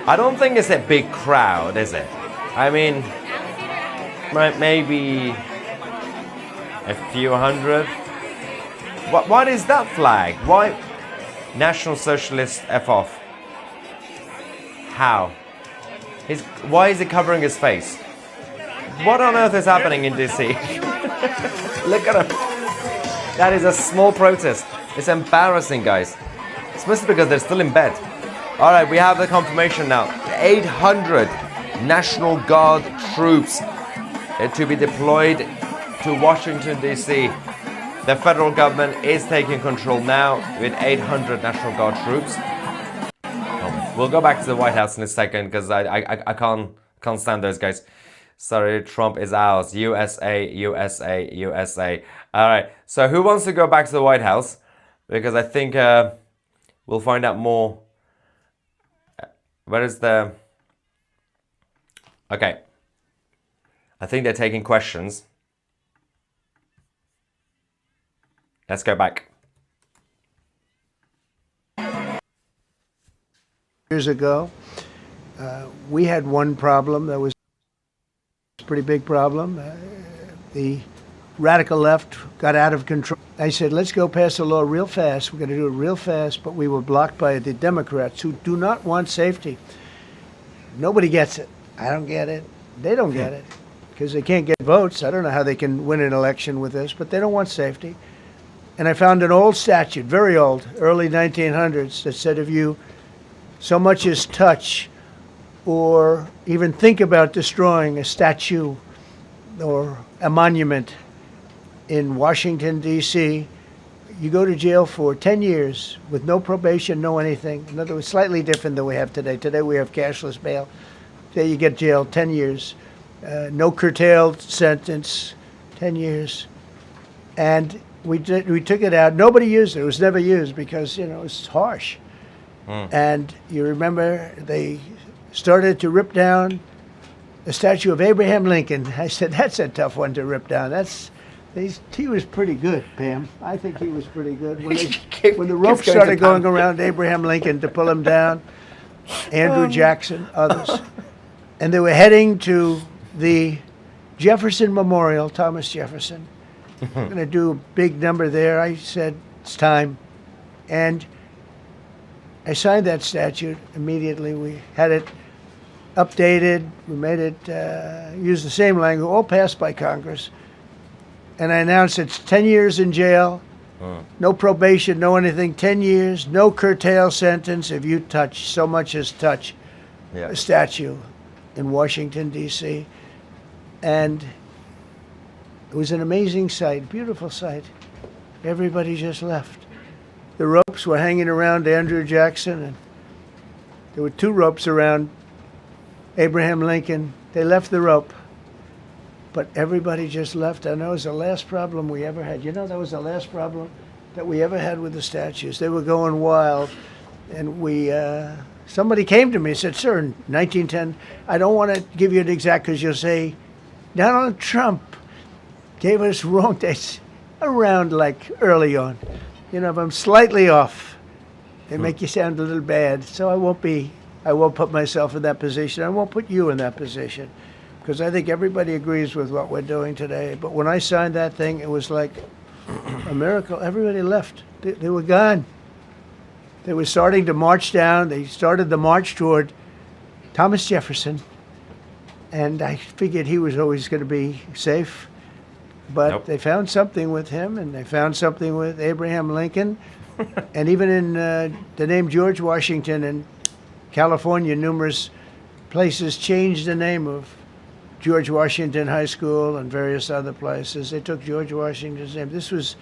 I don't think it's a big crowd, is it? I mean, maybe a few hundred. What is that flag? Why? National Socialist F off. How? Why is he covering his face? What on earth is happening in DC? Look at him. That is a small protest. It's embarrassing, guys. It's mostly because they're still in bed. All right, we have the confirmation now. 800 National Guard troops to be deployed to Washington, D.C. The federal government is taking control now with 800 National Guard troops. We'll go back to the White House in a second because I can't stand those guys. Sorry, Trump is ours. USA, USA, USA. All right, so who wants to go back to the White House? Because I think we'll find out more. Where is the... Okay. I think they're taking questions. Let's go back. Years ago, we had one problem that was a pretty big problem. The radical left got out of control. I said, let's go pass a law real fast. We're going to do it real fast, but we were blocked by the Democrats who do not want safety. Nobody gets it. I don't get it. They don't get it because they can't get votes. I don't know how they can win an election with this, but they don't want safety. And I found an old statute, very old, early 1900s, that said if you so much as touch or even think about destroying a statue or a monument in Washington, D.C., you go to jail for 10 years with no probation, no anything. In other words, slightly different than we have today. Today we have cashless bail. There you get jailed 10 years. No curtailed sentence, 10 years. And we took it out. Nobody used it. It was never used because, you know, it's harsh. And you remember they started to rip down the statue of Abraham Lincoln. I said, that's a tough one to rip down. He was pretty good, Pam. I think he was pretty good. When the rope started going around Abraham Lincoln to pull him down, Andrew Jackson, others, and they were heading to the Jefferson Memorial, Thomas Jefferson. We're going to do a big number there. I said, it's time. And I signed that statute immediately. We had it updated. We made it use the same language, all passed by Congress. And I announced it's 10 years in jail, no probation, no anything, 10 years, no curtail sentence if you touch, so much as touch a statue in Washington, D.C. And it was an amazing sight, beautiful sight. Everybody just left. The ropes were hanging around Andrew Jackson, and there were 2 ropes around Abraham Lincoln. They left the rope. But everybody just left. I know it was the last problem we ever had. You know, that was the last problem that we ever had with the statues. They were going wild. And somebody came to me and said, sir, in 1910, I don't want to give you an exact because you'll say, Donald Trump gave us wrong dates around like early on. You know, if I'm slightly off, they make you sound a little bad. So I won't put myself in that position. I won't put you in that position. Because I think everybody agrees with what we're doing today. But when I signed that thing, it was like a miracle. Everybody left. They were gone. They were starting to march down. They started the march toward Thomas Jefferson. And I figured he was always going to be safe. But they found something with him, and they found something with Abraham Lincoln. And even in the name George Washington in California, numerous places changed the name of George Washington High School and various other places. They took George Washington's name. This was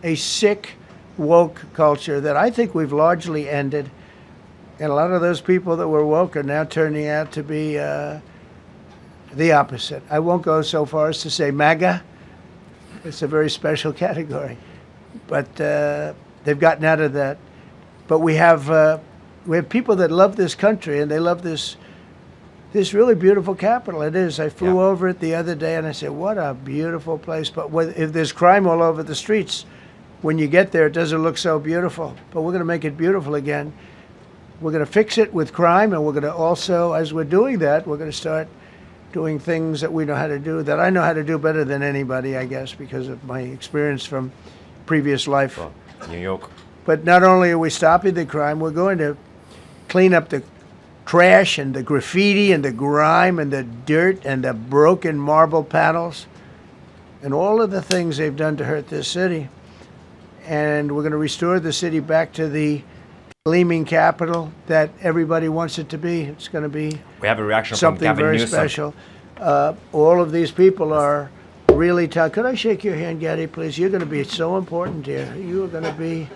a sick, woke culture that I think we've largely ended. And a lot of those people that were woke are now turning out to be the opposite. I won't go so far as to say MAGA. It's a very special category. But they've gotten out of that. But we have people that love this country, and they love this this really beautiful capital. It is. I flew over it the other day and I said, what a beautiful place. But if there's crime all over the streets, when you get there, it doesn't look so beautiful. But we're going to make it beautiful again. We're going to fix it with crime, and we're going to also, as we're doing that, we're going to start doing things that we know how to do, that I know how to do better than anybody, I guess, because of my experience from previous life. Well, New York. But not only are we stopping the crime, we're going to clean up the trash and the graffiti and the grime and the dirt and the broken marble panels and all of the things they've done to hurt this city. And we're going to restore the city back to the gleaming capital that everybody wants it to be. It's going to be We have a reaction from something Gavin very Newsom. special. All of these people are really tough. Could I shake your hand, Gaddy, please? You're going to be so important here. You're going to be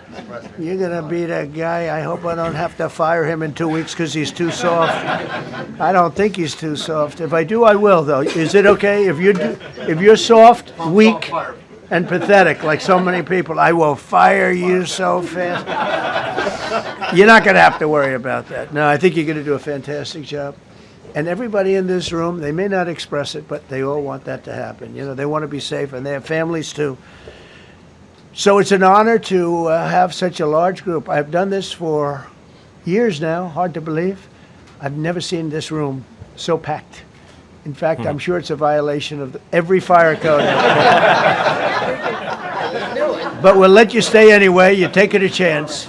that guy. I hope I don't have to fire him in 2 weeks because he's too soft. I don't think he's too soft. If I do, I will, though. Is it okay if you're soft, weak, and pathetic like so many people? I will fire you so fast. You're not going to have to worry about that. No, I think you're going to do a fantastic job. And everybody in this room, they may not express it, but they all want that to happen. You know, they want to be safe, and they have families too. So it's an honor to have such a large group. I've done this for years now, hard to believe. I've never seen this room so packed. In fact, I'm sure it's a violation of every fire code. But we'll let you stay anyway. You're taking a chance.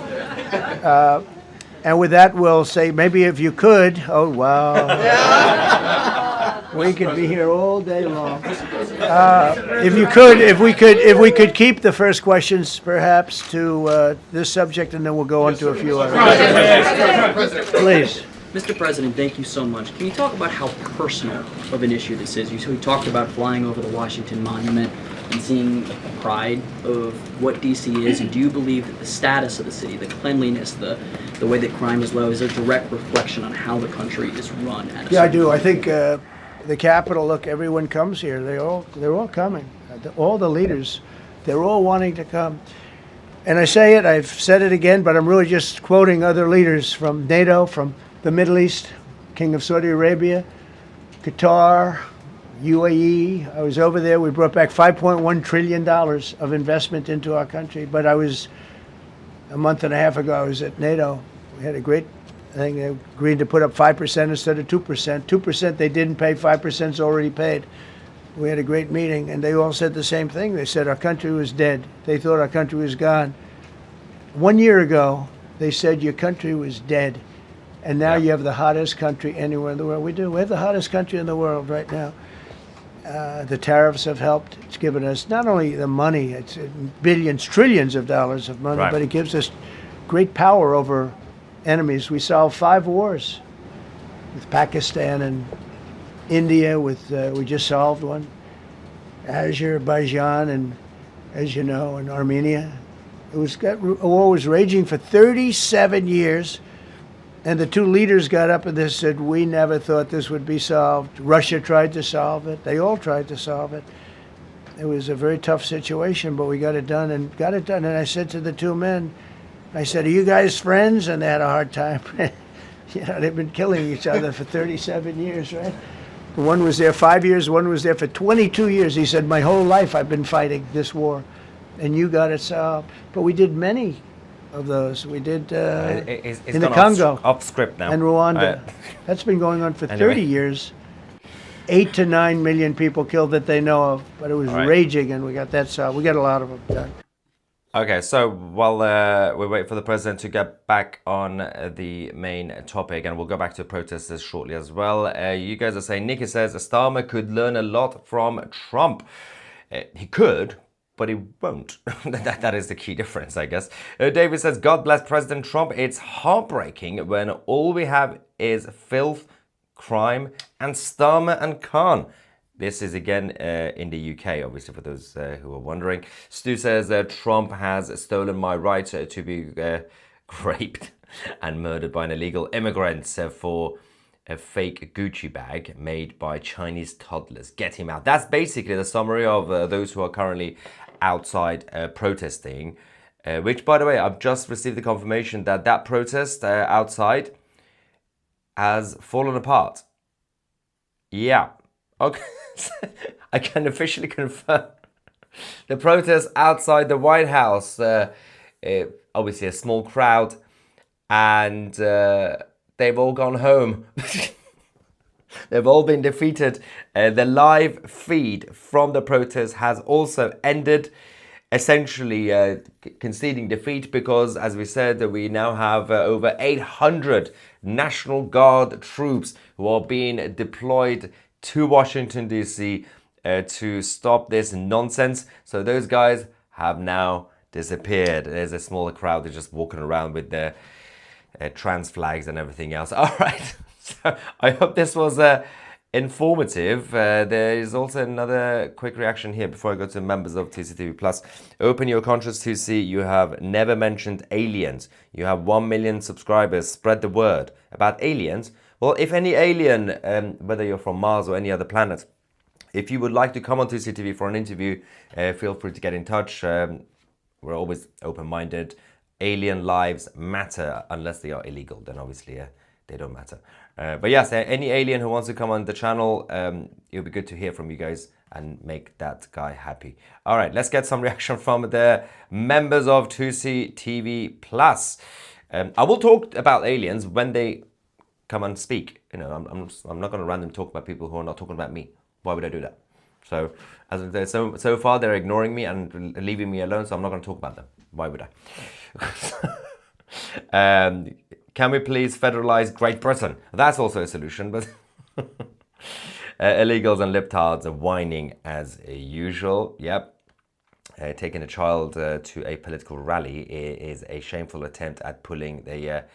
And with that, we'll say, maybe if you could, oh, wow. We could be here all day long. If we could keep the first questions, perhaps, to this subject, and then we'll go on to a few others. Please. Mr. President, thank you so much. Can you talk about how personal of an issue this is? We talked about flying over the Washington Monument and seeing the pride of what D.C. is, and do you believe that the status of the city, the cleanliness, the way that crime is low, is a direct reflection on how the country is run? Yeah, I do. I think the Capitol, look, everyone comes here. They're all coming. All the leaders, they're all wanting to come. And I say it, I've said it again, but I'm really just quoting other leaders from NATO, from the Middle East, King of Saudi Arabia, Qatar, UAE. I was over there. We brought back $5.1 trillion of investment into our country. But a month and a half ago, I was at NATO. We had a great thing. They agreed to put up 5% instead of 2%. 2% they didn't pay, 5% is already paid. We had a great meeting, and they all said the same thing. They said our country was dead. They thought our country was gone. 1 year ago, they said your country was dead. And now you have the hottest country anywhere in the world. We do. We have the hottest country in the world right now. The tariffs have helped. It's given us not only the money, it's billions, trillions of dollars of money, but it gives us great power over enemies. We solved 5 wars with Pakistan and India. We just solved one. Azerbaijan and, as you know, and Armenia. A war was raging for 37 years. And the 2 leaders got up and they said, we never thought this would be solved. Russia tried to solve it. They all tried to solve it. It was a very tough situation, but we got it done. And I said to the 2 men, I said, are you guys friends? And they had a hard time. They've been killing each other for 37 years, right? One was there 5 years, one was there for 22 years. He said, my whole life I've been fighting this war, and you got it solved. But we did many of those. We did in the Congo, off script now, and Rwanda. That's been going on for 30 years. 8 to 9 million people killed that they know of, but it was raging, and we got that solved. We got a lot of them done. Okay, so while we wait for the president to get back on the main topic, and we'll go back to protesters shortly as well. You guys are saying, Nikki says, Starmer could learn a lot from Trump. He could, but he won't. That is the key difference, I guess. David says, God bless President Trump. It's heartbreaking when all we have is filth, crime, and Starmer and Khan. This is again in the UK, obviously, for those who are wondering. Stu says, Trump has stolen my right to be raped and murdered by an illegal immigrant for a fake Gucci bag made by Chinese toddlers. Get him out. That's basically the summary of those who are currently outside protesting, which, by the way, I've just received the confirmation that protest outside has fallen apart. Yeah. Okay. I can officially confirm the protests outside the White House. Obviously, a small crowd, and they've all gone home. They've all been defeated. The live feed from the protest has also ended, essentially conceding defeat because, as we said, we now have over 800 National Guard troops who are being deployed to Washington, D.C. To stop this nonsense. So those guys have now disappeared. There's a smaller crowd that's just walking around with their trans flags and everything else. All right. So I hope this was informative. There is also another quick reaction here before I go to members of TCTV Plus. Open your conscience to see you have never mentioned aliens. You have 1 million subscribers. Spread the word about aliens. Well, if any alien, whether you're from Mars or any other planet, if you would like to come on TCTV for an interview, feel free to get in touch. We're always open-minded. Alien lives matter unless they are illegal. Then obviously they don't matter. But yes, any alien who wants to come on the channel, it'll be good to hear from you guys and make that guy happy. All right, let's get some reaction from the members of 2C TV Plus. I will talk about aliens when they come and speak. You know, I'm not going to random talk about people who are not talking about me. Why would I do that? So, so far they're ignoring me and leaving me alone, so I'm not going to talk about them. Why would I? Can we please federalize Great Britain? That's also a solution, but illegals and libtards are whining as usual. Yep. Taking a child to a political rally is a shameful attempt at pulling the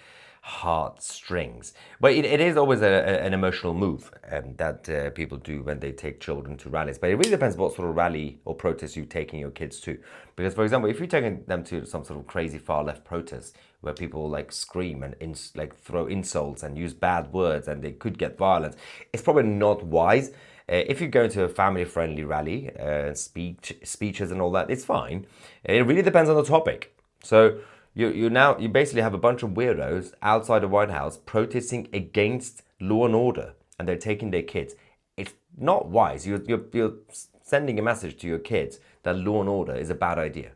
heartstrings. But it is always an emotional move that people do when they take children to rallies. But it really depends what sort of rally or protest you're taking your kids to. Because, for example, if you're taking them to some sort of crazy far-left protest where people like scream and like throw insults and use bad words and they could get violent, it's probably not wise. If you go to a family-friendly rally, speeches and all that, it's fine. It really depends on the topic. So you basically have a bunch of weirdos outside the White House protesting against law and order, and they're taking their kids. It's not wise. You're sending a message to your kids that law and order is a bad idea,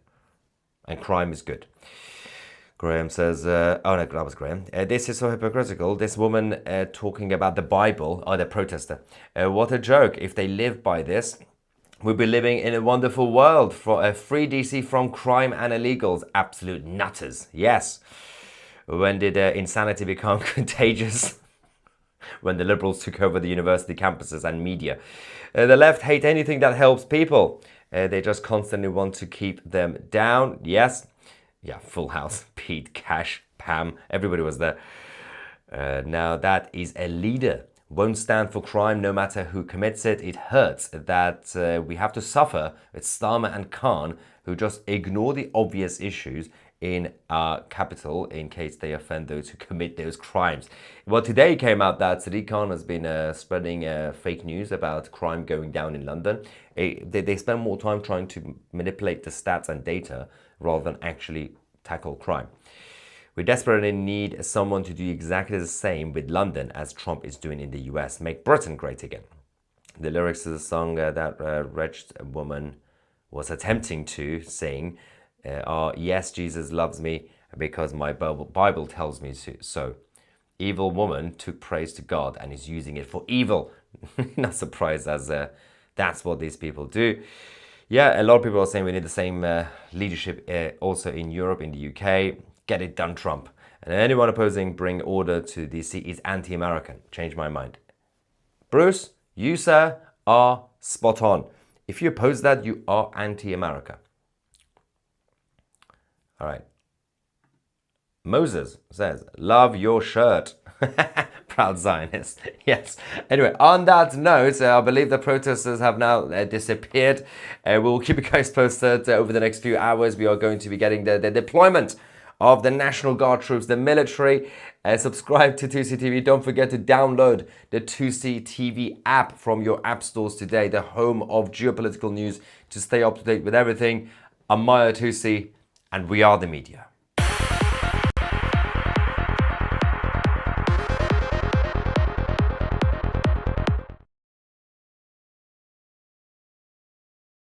and crime is good. Graham says, oh no, that was Graham. This is so hypocritical. This woman talking about the Bible, the protester. What a joke. If they live by this, we'll be living in a wonderful world for a free DC from crime and illegals. Absolute nutters. Yes. When did insanity become contagious? When the liberals took over the university campuses and media. The left hate anything that helps people. They just constantly want to keep them down. Yes. Yeah, Full House, Pete, Cash, Pam, everybody was there. Now that is a leader. Won't stand for crime no matter who commits it. It hurts that we have to suffer with Starmer and Khan, who just ignore the obvious issues in our capital in case they offend those who commit those crimes. Well, today came out that Sadiq Khan has been spreading fake news about crime going down in London. They spend more time trying to manipulate the stats and data rather than actually tackle crime. We desperately need someone to do exactly the same with London as Trump is doing in the US. Make Britain great again. The lyrics to the song that wretched woman was attempting to sing are, yes, Jesus loves me because my Bible tells me so. Evil woman took praise to God and is using it for evil. Not surprised, as that's what these people do. Yeah, a lot of people are saying we need the same leadership also in Europe, in the UK. Get it done, Trump. And anyone opposing bring order to DC is anti-American. Change my mind. Bruce, you, sir, are spot on. If you oppose that, you are anti-America. All right. Moses says, love your shirt. Proud Zionist. Yes. Anyway, on that note, I believe the protesters have now disappeared. We'll keep you guys posted over the next few hours. We are going to be getting the deployment of the National Guard troops, the military. Subscribe to 2C TV. Don't forget to download the 2C TV app from your app stores today, the home of geopolitical news, to stay up to date with everything. I'm Maya 2C, and we are the media.